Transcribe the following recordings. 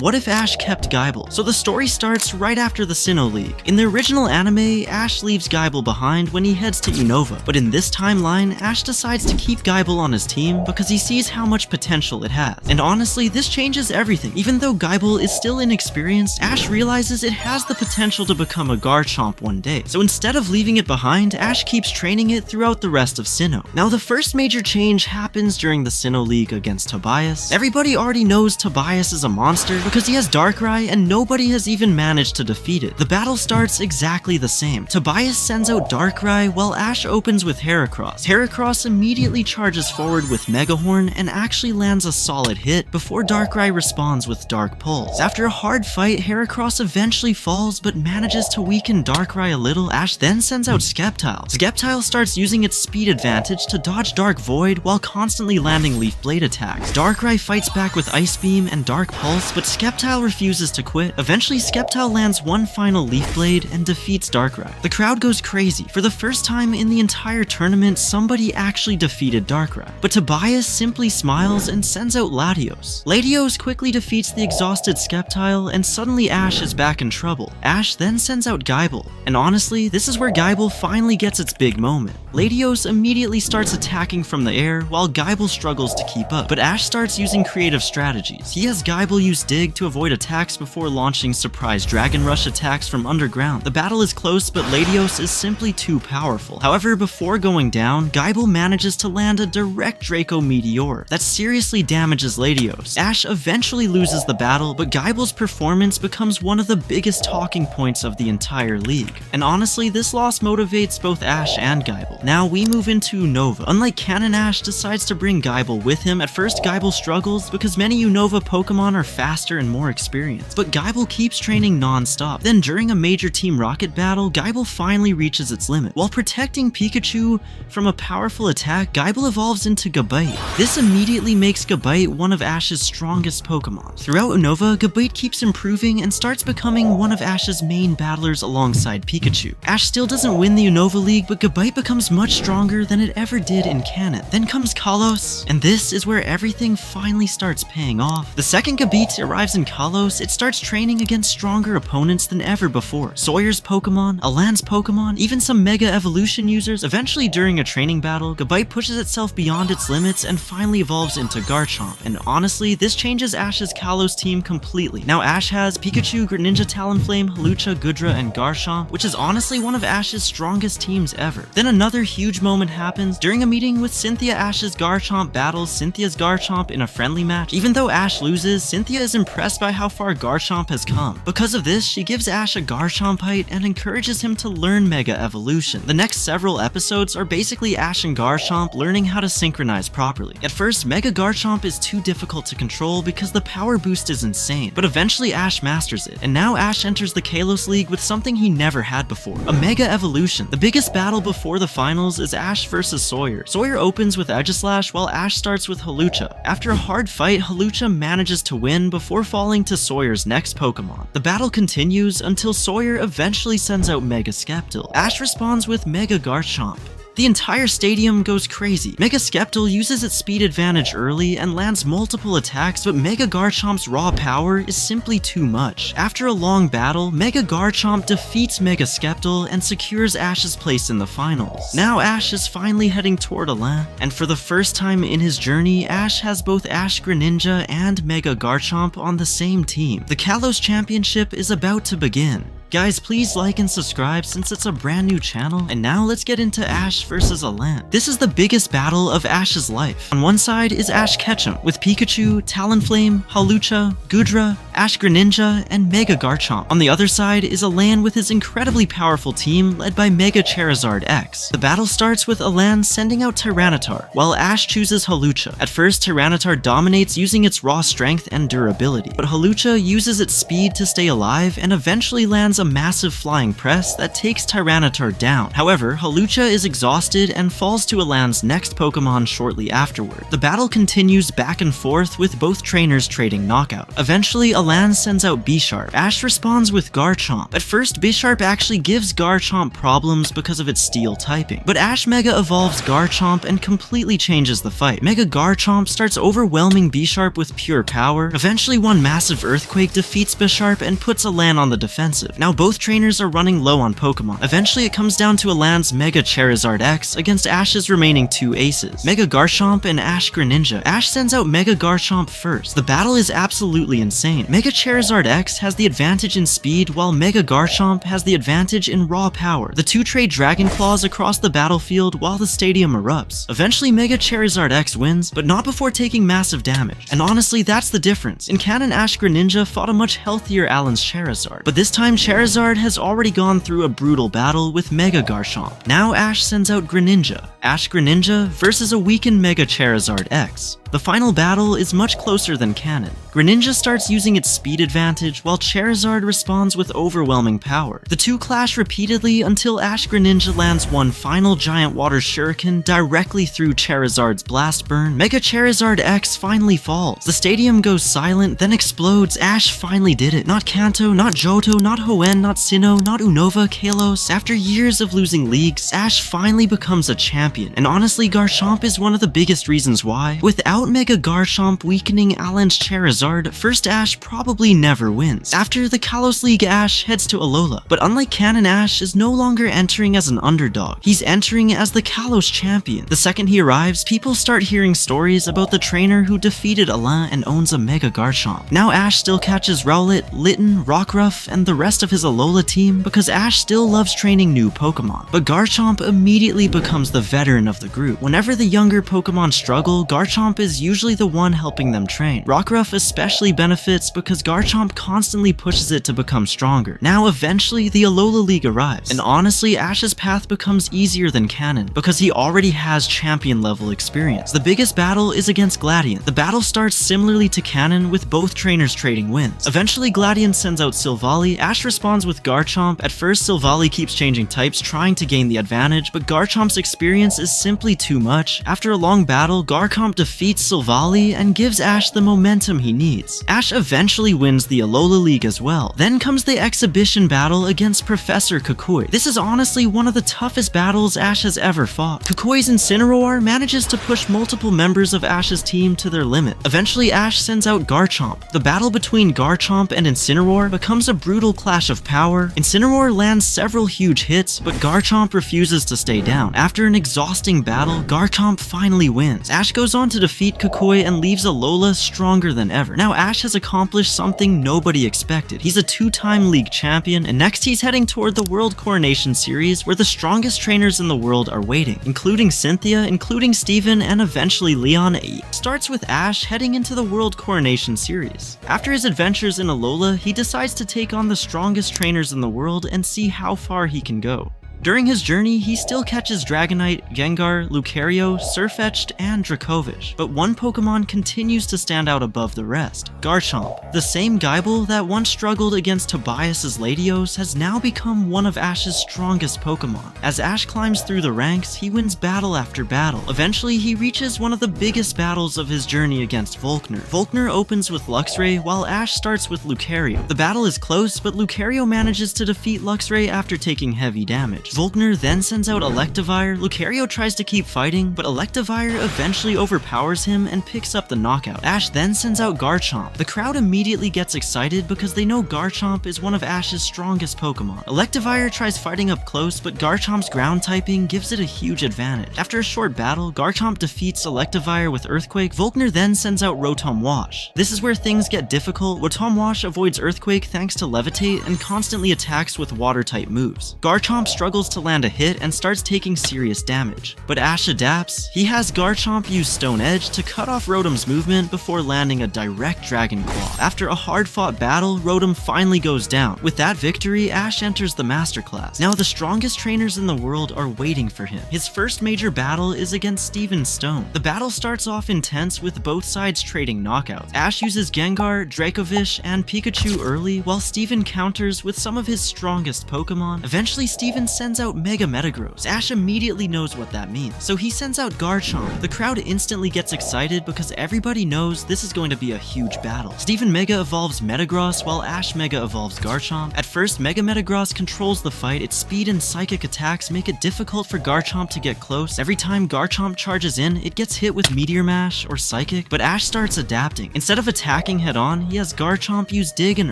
What if Ash kept Gible? So the story starts right after the Sinnoh League. In the original anime, Ash leaves Gible behind when he heads to Unova, but in this timeline, Ash decides to keep Gible on his team because he sees how much potential it has. And honestly, this changes everything. Even though Gible is still inexperienced, Ash realizes it has the potential to become a Garchomp one day. So instead of leaving it behind, Ash keeps training it throughout the rest of Sinnoh. Now the first major change happens during the Sinnoh League against Tobias. Everybody already knows Tobias is a monster because he has Darkrai and nobody has even managed to defeat it. The battle starts exactly the same. Tobias sends out Darkrai while Ash opens with Heracross. Heracross immediately charges forward with Mega Horn and actually lands a solid hit before Darkrai responds with Dark Pulse. After a hard fight, Heracross eventually falls but manages to weaken Darkrai a little. Ash then sends out Sceptile. Sceptile starts using its speed advantage to dodge Dark Void while constantly landing Leaf Blade attacks. Darkrai fights back with Ice Beam and Dark Pulse, but Sceptile refuses to quit. Eventually, Sceptile lands one final Leaf Blade and defeats Darkrai. The crowd goes crazy. For the first time in the entire tournament, somebody actually defeated Darkrai. But Tobias simply smiles and sends out Latios. Latios quickly defeats the exhausted Sceptile, and suddenly Ash is back in trouble. Ash then sends out Gible. And honestly, this is where Gible finally gets its big moment. Latios immediately starts attacking from the air, while Gible struggles to keep up. But Ash starts using creative strategies. He has Gible use Dig to avoid attacks before launching surprise Dragon Rush attacks from underground. The battle is close, but Latios is simply too powerful. However, before going down, Gible manages to land a direct Draco Meteor that seriously damages Latios. Ash eventually loses the battle, but Gible's performance becomes one of the biggest talking points of the entire league. And honestly, this loss motivates both Ash and Gible. Now we move into Unova. Unlike Canon, Ash decides to bring Gible with him. At first, Gible struggles because many Unova Pokemon are faster and more experienced, but Gible keeps training non-stop. Then during a major Team Rocket battle, Gible finally reaches its limit. While protecting Pikachu from a powerful attack, Gible evolves into Gabite. This immediately makes Gabite one of Ash's strongest Pokemon. Throughout Unova, Gabite keeps improving and starts becoming one of Ash's main battlers alongside Pikachu. Ash still doesn't win the Unova League, but Gabite becomes much stronger than it ever did in canon. Then comes Kalos, and this is where everything finally starts paying off. The second Gabite arrives in Kalos, it starts training against stronger opponents than ever before. Sawyer's Pokemon, Alan's Pokemon, even some Mega Evolution users. Eventually, during a training battle, Gabite pushes itself beyond its limits and finally evolves into Garchomp. And honestly, this changes Ash's Kalos team completely. Now Ash has Pikachu, Greninja, Talonflame, Hawlucha, Goodra, and Garchomp, which is honestly one of Ash's strongest teams ever. Then another huge moment happens. During a meeting with Cynthia, Ash's Garchomp battles Cynthia's Garchomp in a friendly match. Even though Ash loses, Cynthia is impressed by how far Garchomp has come. Because of this, she gives Ash a Garchomp height and encourages him to learn Mega Evolution. The next several episodes are basically Ash and Garchomp learning how to synchronize properly. At first, Mega Garchomp is too difficult to control because the power boost is insane, but eventually Ash masters it, and now Ash enters the Kalos League with something he never had before, a Mega Evolution. The biggest battle before the finals is Ash versus Sawyer. Sawyer opens with Aegislash while Ash starts with Hawlucha. After a hard fight, Hawlucha manages to win before falling to Sawyer's next Pokemon. The battle continues until Sawyer eventually sends out Mega Sceptile. Ash responds with Mega Garchomp. The entire stadium goes crazy. Mega Sceptile uses its speed advantage early and lands multiple attacks, but Mega Garchomp's raw power is simply too much. After a long battle, Mega Garchomp defeats Mega Sceptile and secures Ash's place in the finals. Now Ash is finally heading toward Alan, and for the first time in his journey, Ash has both Ash Greninja and Mega Garchomp on the same team. The Kalos Championship is about to begin. Guys, please like and subscribe since it's a brand new channel, and now let's get into Ash versus Alan. This is the biggest battle of Ash's life. On one side is Ash Ketchum, with Pikachu, Talonflame, Hawlucha, Goodra, Ash Greninja, and Mega Garchomp. On the other side is Alan with his incredibly powerful team led by Mega Charizard X. The battle starts with Alan sending out Tyranitar, while Ash chooses Hawlucha. At first, Tyranitar dominates using its raw strength and durability, but Hawlucha uses its speed to stay alive and eventually lands a massive flying press that takes Tyranitar down. However, Hawlucha is exhausted and falls to Alan's next Pokemon shortly afterward. The battle continues back and forth with both trainers trading knockout. Eventually, Alan land sends out Bisharp. Ash responds with Garchomp. At first, Bisharp actually gives Garchomp problems because of its steel typing, but Ash Mega evolves Garchomp and completely changes the fight. Mega Garchomp starts overwhelming Bisharp with pure power. Eventually, one massive earthquake defeats Bisharp and puts Alan on the defensive. Now both trainers are running low on Pokemon. Eventually, it comes down to Alan's Mega Charizard X against Ash's remaining two aces, Mega Garchomp and Ash Greninja. Ash sends out Mega Garchomp first. The battle is absolutely insane. Mega Charizard X has the advantage in speed, while Mega Garchomp has the advantage in raw power. The two trade Dragon Claws across the battlefield while the stadium erupts. Eventually, Mega Charizard X wins, but not before taking massive damage. And honestly, that's the difference. In canon, Ash Greninja fought a much healthier Alan's Charizard, but this time Charizard has already gone through a brutal battle with Mega Garchomp. Now Ash sends out Greninja. Ash Greninja versus a weakened Mega Charizard X. The final battle is much closer than canon. Greninja starts using its speed advantage while Charizard responds with overwhelming power. The two clash repeatedly until Ash Greninja lands one final giant water shuriken directly through Charizard's blast burn. Mega Charizard X finally falls. The stadium goes silent, then explodes. Ash finally did it. Not Kanto, not Johto, not Hoenn, not Sinnoh, not Unova, Kalos. After years of losing leagues, Ash finally becomes a champion. And honestly, Garchomp is one of the biggest reasons why. Without Mega Garchomp weakening Alan's Charizard, first Ash probably never wins. After the Kalos League, Ash heads to Alola, but unlike canon, Ash is no longer entering as an underdog. He's entering as the Kalos champion. The second he arrives, people start hearing stories about the trainer who defeated Alain and owns a Mega Garchomp. Now Ash still catches Rowlet, Litten, Rockruff, and the rest of his Alola team because Ash still loves training new Pokemon. But Garchomp immediately becomes the veteran of the group. Whenever the younger Pokemon struggle, Garchomp is usually the one helping them train. Rockruff especially benefits because Garchomp constantly pushes it to become stronger. Now eventually the Alola League arrives, and honestly Ash's path becomes easier than canon because he already has champion level experience. The biggest battle is against Gladion. The battle starts similarly to canon with both trainers trading wins. Eventually Gladion sends out Silvally. Ash responds with Garchomp. At first Silvally keeps changing types trying to gain the advantage, but Garchomp's experience is simply too much. After a long battle, Garchomp defeats Silvally and gives Ash the momentum he needs. Ash eventually wins the Alola League as well. Then comes the exhibition battle against Professor Kukui. This is honestly one of the toughest battles Ash has ever fought. Kukui's Incineroar manages to push multiple members of Ash's team to their limit. Eventually Ash sends out Garchomp. The battle between Garchomp and Incineroar becomes a brutal clash of power. Incineroar lands several huge hits, but Garchomp refuses to stay down. After an exhausting battle, Garchomp finally wins. Ash goes on to defeat Kukui and leaves Alola stronger than ever. Now Ash has accomplished something nobody expected. He's a two-time league champion, and next he's heading toward the World Coronation Series where the strongest trainers in the world are waiting, including Cynthia, including Steven, and eventually Leon. It starts with Ash heading into the World Coronation Series. After his adventures in Alola, he decides to take on the strongest trainers in the world and see how far he can go. During his journey, he still catches Dragonite, Gengar, Lucario, Sirfetch'd, and Dracovish, but one Pokemon continues to stand out above the rest: Garchomp. The same Gible that once struggled against Tobias's Latios has now become one of Ash's strongest Pokemon. As Ash climbs through the ranks, he wins battle after battle. Eventually, he reaches one of the biggest battles of his journey against Volkner. Volkner opens with Luxray, while Ash starts with Lucario. The battle is close, but Lucario manages to defeat Luxray after taking heavy damage. Volkner then sends out Electivire. Lucario tries to keep fighting, but Electivire eventually overpowers him and picks up the knockout. Ash then sends out Garchomp. The crowd immediately gets excited because they know Garchomp is one of Ash's strongest Pokemon. Electivire tries fighting up close, but Garchomp's ground typing gives it a huge advantage. After a short battle, Garchomp defeats Electivire with Earthquake. Volkner then sends out Rotom Wash. This is where things get difficult. Rotom Wash avoids Earthquake thanks to Levitate and constantly attacks with Water-type moves. Garchomp struggles to land a hit and starts taking serious damage, but Ash adapts. He has Garchomp use Stone Edge to cut off Rotom's movement before landing a direct Dragon Claw. After a hard-fought battle, Rotom finally goes down. With that victory, Ash enters the Masterclass. Now the strongest trainers in the world are waiting for him. His first major battle is against Steven Stone. The battle starts off intense with both sides trading knockouts. Ash uses Gengar, Dracovish, and Pikachu early, while Steven counters with some of his strongest Pokemon. Eventually, Steven sends sends out Mega Metagross. Ash immediately knows what that means, so he sends out Garchomp. The crowd instantly gets excited because everybody knows this is going to be a huge battle. Steven Mega evolves Metagross while Ash Mega evolves Garchomp. At first, Mega Metagross controls the fight. Its speed and psychic attacks make it difficult for Garchomp to get close. Every time Garchomp charges in, it gets hit with Meteor Mash or Psychic, but Ash starts adapting. Instead of attacking head-on, he has Garchomp use Dig and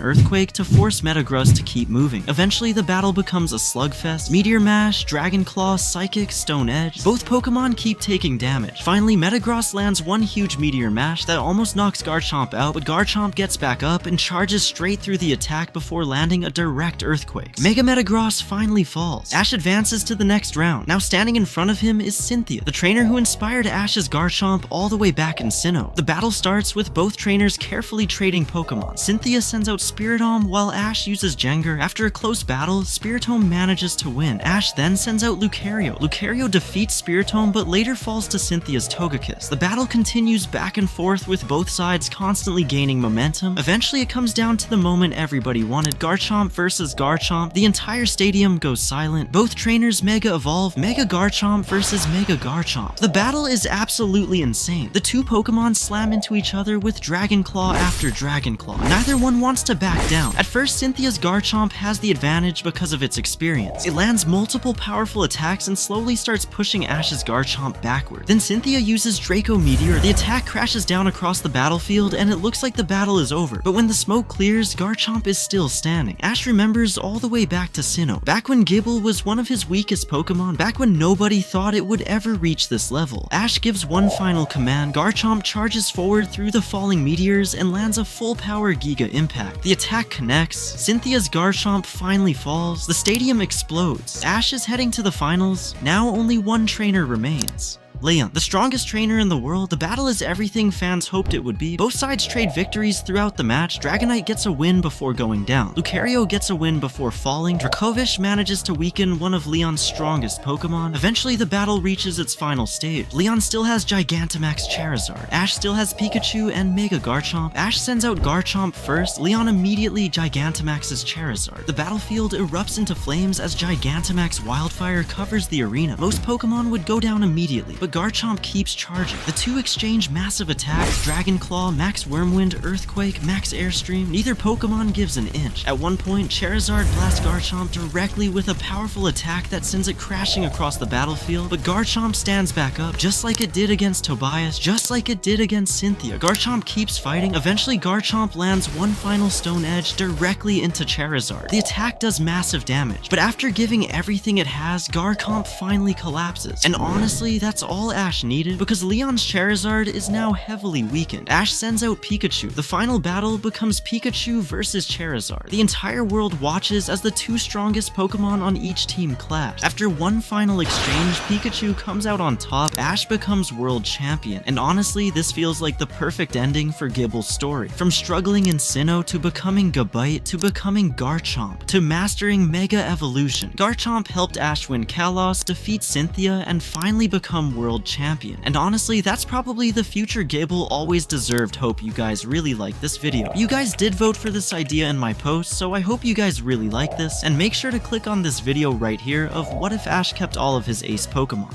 Earthquake to force Metagross to keep moving. Eventually, the battle becomes a slugfest. Meteor Mash, Dragon Claw, Psychic, Stone Edge. Both Pokemon keep taking damage. Finally, Metagross lands one huge Meteor Mash that almost knocks Garchomp out, but Garchomp gets back up and charges straight through the attack before landing a direct Earthquake. Mega Metagross finally falls. Ash advances to the next round. Now standing in front of him is Cynthia, the trainer who inspired Ash's Garchomp all the way back in Sinnoh. The battle starts with both trainers carefully trading Pokemon. Cynthia sends out Spiritomb while Ash uses Jengar. After a close battle, Spiritomb manages to win. Ash then sends out Lucario. Lucario defeats Spiritomb but later falls to Cynthia's Togekiss. The battle continues back and forth with both sides constantly gaining momentum. Eventually it comes down to the moment everybody wanted, Garchomp versus Garchomp. The entire stadium goes silent. Both trainers Mega Evolve, Mega Garchomp versus Mega Garchomp. The battle is absolutely insane. The two Pokemon slam into each other with Dragon Claw after Dragon Claw. Neither one wants to back down. At first, Cynthia's Garchomp has the advantage because of its experience. It lands multiple powerful attacks and slowly starts pushing Ash's Garchomp backward. Then Cynthia uses Draco Meteor. The attack crashes down across the battlefield and it looks like the battle is over. But when the smoke clears, Garchomp is still standing. Ash remembers all the way back to Sinnoh. Back when Gible was one of his weakest Pokemon, back when nobody thought it would ever reach this level. Ash gives one final command. Garchomp charges forward through the falling meteors and lands a full power Giga Impact. The attack connects. Cynthia's Garchomp finally falls. The stadium explodes. Ash is heading to the finals. Now only one trainer remains. Leon, the strongest trainer in the world. The battle is everything fans hoped it would be. Both sides trade victories throughout the match. Dragonite gets a win before going down. Lucario gets a win before falling. Dracovish manages to weaken one of Leon's strongest Pokemon. Eventually, the battle reaches its final stage. Leon still has Gigantamax Charizard. Ash still has Pikachu and Mega Garchomp. Ash sends out Garchomp first. Leon immediately Gigantamaxes Charizard. The battlefield erupts into flames as Gigantamax Wildfire covers the arena. Most Pokemon would go down immediately, but Garchomp keeps charging. The two exchange massive attacks, Dragon Claw, Max Wormwind, Earthquake, Max Airstream. Neither Pokemon gives an inch. At one point, Charizard blasts Garchomp directly with a powerful attack that sends it crashing across the battlefield, but Garchomp stands back up, just like it did against Tobias, just like it did against Cynthia. Garchomp keeps fighting. Eventually, Garchomp lands one final Stone Edge directly into Charizard. The attack does massive damage, but after giving everything it has, Garchomp finally collapses. And honestly, that's all Ash needed, because Leon's Charizard is now heavily weakened. Ash sends out Pikachu. The final battle becomes Pikachu versus Charizard. The entire world watches as the two strongest Pokemon on each team clash. After one final exchange, Pikachu comes out on top. Ash becomes world champion. And honestly, this feels like the perfect ending for Gible's story. From struggling in Sinnoh to becoming Gabite to becoming Garchomp to mastering Mega Evolution. Garchomp helped Ash win Kalos, defeat Cynthia, and finally become world champion. And honestly, that's probably the future Gible always deserved. Hope you guys really like this video. You guys did vote for this idea in my post, so I hope you guys really like this, and make sure to click on this video right here of what if Ash kept all of his ace Pokemon.